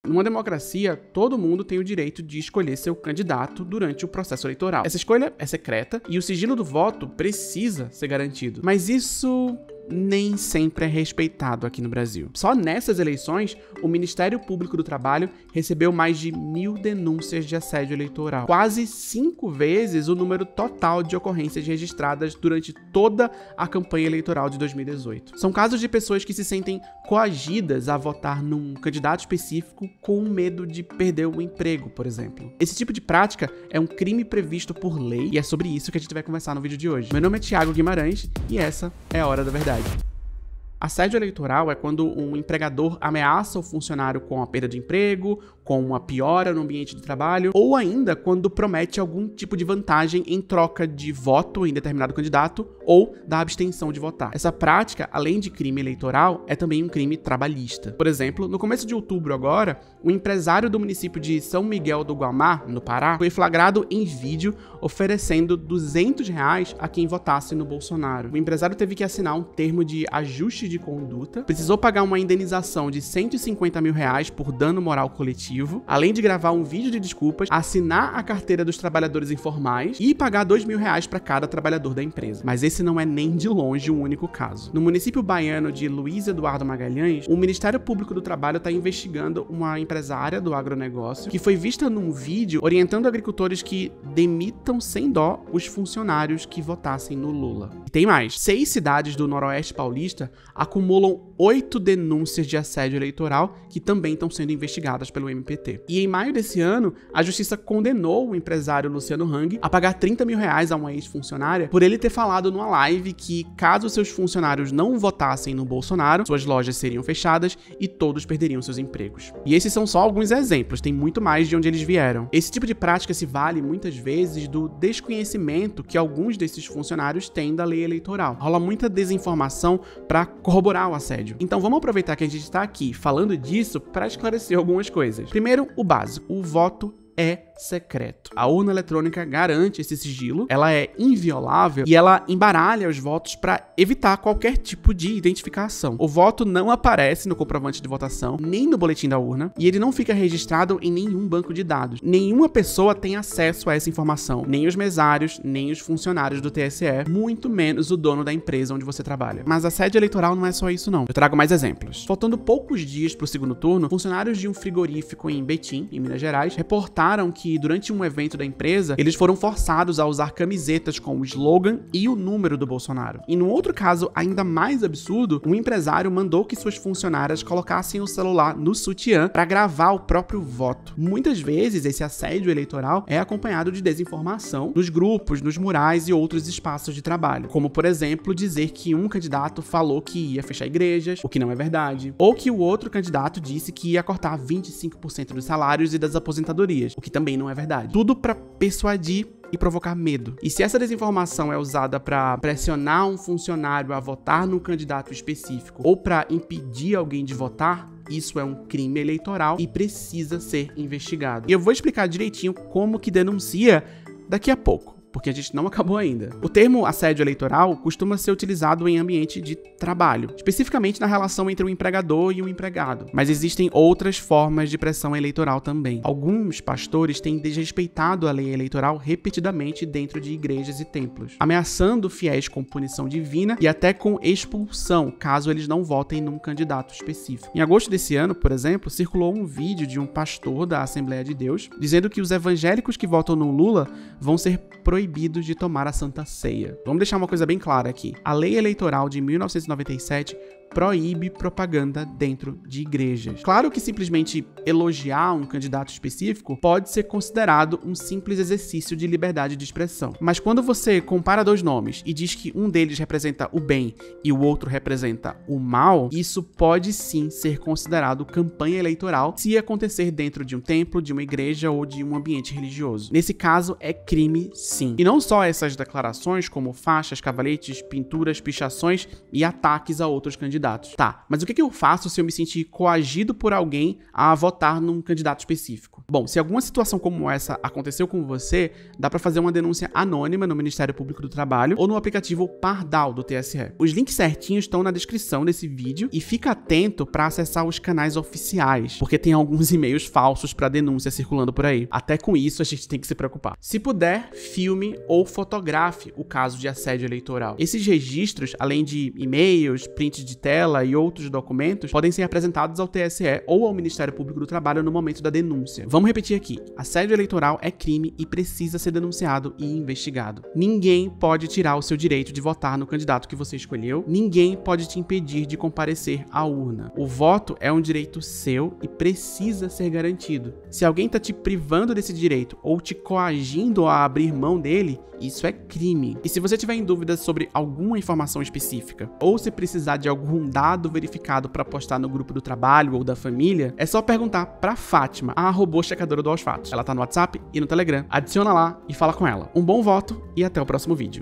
Numa democracia, todo mundo tem o direito de escolher seu candidato durante o processo eleitoral. Essa escolha é secreta e o sigilo do voto precisa ser garantido. Mas isso nem sempre é respeitado aqui no Brasil. Só nessas eleições, o Ministério Público do Trabalho recebeu mais de 1.000 denúncias de assédio eleitoral, quase 5 vezes o número total de ocorrências registradas durante toda a campanha eleitoral de 2018. São casos de pessoas que se sentem coagidas a votar num candidato específico com medo de perder o emprego, por exemplo. Esse tipo de prática é um crime previsto por lei e é sobre isso que a gente vai conversar no vídeo de hoje. Meu nome é Thiago Guimarães e essa é a Hora da Verdade. Assédio eleitoral é quando um empregador ameaça o funcionário com a perda de emprego, com uma piora no ambiente de trabalho, ou ainda quando promete algum tipo de vantagem em troca de voto em determinado candidato ou da abstenção de votar. Essa prática, além de crime eleitoral, é também um crime trabalhista. Por exemplo, no começo de outubro agora, um empresário do município de São Miguel do Guamá, no Pará, foi flagrado em vídeo oferecendo R$200 a quem votasse no Bolsonaro. O empresário teve que assinar um termo de ajuste de conduta, precisou pagar uma indenização de R$150 mil por dano moral coletivo, além de gravar um vídeo de desculpas, assinar a carteira dos trabalhadores informais e pagar R$2.000 para cada trabalhador da empresa. Mas esse não é nem de longe o único caso. No município baiano de Luiz Eduardo Magalhães, o Ministério Público do Trabalho está investigando uma empresária do agronegócio que foi vista num vídeo orientando agricultores que demitam sem dó os funcionários que votassem no Lula. E tem mais. 6 cidades do Noroeste Paulista acumulam 8 denúncias de assédio eleitoral que também estão sendo investigadas pelo MPT. E em maio desse ano, a justiça condenou o empresário Luciano Hang a pagar R$30 mil a uma ex-funcionária por ele ter falado numa live que, caso seus funcionários não votassem no Bolsonaro, suas lojas seriam fechadas e todos perderiam seus empregos. E esses são só alguns exemplos, tem muito mais de onde eles vieram. Esse tipo de prática se vale muitas vezes do desconhecimento que alguns desses funcionários têm da lei eleitoral. Rola muita desinformação para corroborar o assédio. Então vamos aproveitar que a gente está aqui falando disso para esclarecer algumas coisas. Primeiro, o básico. O voto é secreto. A urna eletrônica garante esse sigilo, ela é inviolável e ela embaralha os votos para evitar qualquer tipo de identificação. O voto não aparece no comprovante de votação, nem no boletim da urna, e ele não fica registrado em nenhum banco de dados. Nenhuma pessoa tem acesso a essa informação, nem os mesários, nem os funcionários do TSE, muito menos o dono da empresa onde você trabalha. Mas assédio eleitoral não é só isso não. Eu trago mais exemplos. Faltando poucos dias para o segundo turno, funcionários de um frigorífico em Betim, em Minas Gerais, reportaram que durante um evento da empresa, eles foram forçados a usar camisetas com o slogan e o número do Bolsonaro. E num outro caso ainda mais absurdo, um empresário mandou que suas funcionárias colocassem o celular no sutiã para gravar o próprio voto. Muitas vezes esse assédio eleitoral é acompanhado de desinformação nos grupos, nos murais e outros espaços de trabalho, como por exemplo dizer que um candidato falou que ia fechar igrejas, o que não é verdade, ou que o outro candidato disse que ia cortar 25% dos salários e das aposentadorias, o que também não é verdade. Tudo para persuadir e provocar medo. E se essa desinformação é usada para pressionar um funcionário a votar num candidato específico ou para impedir alguém de votar, isso é um crime eleitoral e precisa ser investigado. E eu vou explicar direitinho como que denuncia daqui a pouco, porque a gente não acabou ainda. O termo assédio eleitoral costuma ser utilizado em ambiente de trabalho, especificamente na relação entre o empregador e o empregado, mas existem outras formas de pressão eleitoral também. Alguns pastores têm desrespeitado a lei eleitoral repetidamente dentro de igrejas e templos, ameaçando fiéis com punição divina e até com expulsão, caso eles não votem num candidato específico. Em agosto desse ano, por exemplo, circulou um vídeo de um pastor da Assembleia de Deus dizendo que os evangélicos que votam no Lula vão ser proibidos de tomar a Santa Ceia. Vamos deixar uma coisa bem clara aqui. A lei eleitoral de 1997 proíbe propaganda dentro de igrejas. Claro que simplesmente elogiar um candidato específico pode ser considerado um simples exercício de liberdade de expressão. Mas quando você compara 2 nomes e diz que um deles representa o bem e o outro representa o mal, isso pode sim ser considerado campanha eleitoral se acontecer dentro de um templo, de uma igreja ou de um ambiente religioso. Nesse caso, é crime sim. E não só essas declarações, como faixas, cavaletes, pinturas, pichações e ataques a outros candidatos. candidatos. Tá, mas o que eu faço se eu me sentir coagido por alguém a votar num candidato específico? Bom, se alguma situação como essa aconteceu com você, dá pra fazer uma denúncia anônima no Ministério Público do Trabalho ou no aplicativo Pardal do TSE. Os links certinhos estão na descrição desse vídeo e fica atento pra acessar os canais oficiais, porque tem alguns e-mails falsos pra denúncia circulando por aí. Até com isso a gente tem que se preocupar. Se puder, filme ou fotografe o caso de assédio eleitoral. Esses registros, além de e-mails, prints de tela e outros documentos, podem ser apresentados ao TSE ou ao Ministério Público do Trabalho no momento da denúncia. Vamos repetir aqui. Assédio eleitoral é crime e precisa ser denunciado e investigado. Ninguém pode tirar o seu direito de votar no candidato que você escolheu. Ninguém pode te impedir de comparecer à urna. O voto é um direito seu e precisa ser garantido. Se alguém tá te privando desse direito ou te coagindo a abrir mão dele, isso é crime. E se você tiver em dúvidas sobre alguma informação específica, ou se precisar de algum dado verificado para postar no grupo do trabalho ou da família, é só perguntar pra Fátima, a robô checadora do Aos Fatos. Ela tá no WhatsApp e no Telegram. Adiciona lá e fala com ela. Um bom voto e até o próximo vídeo.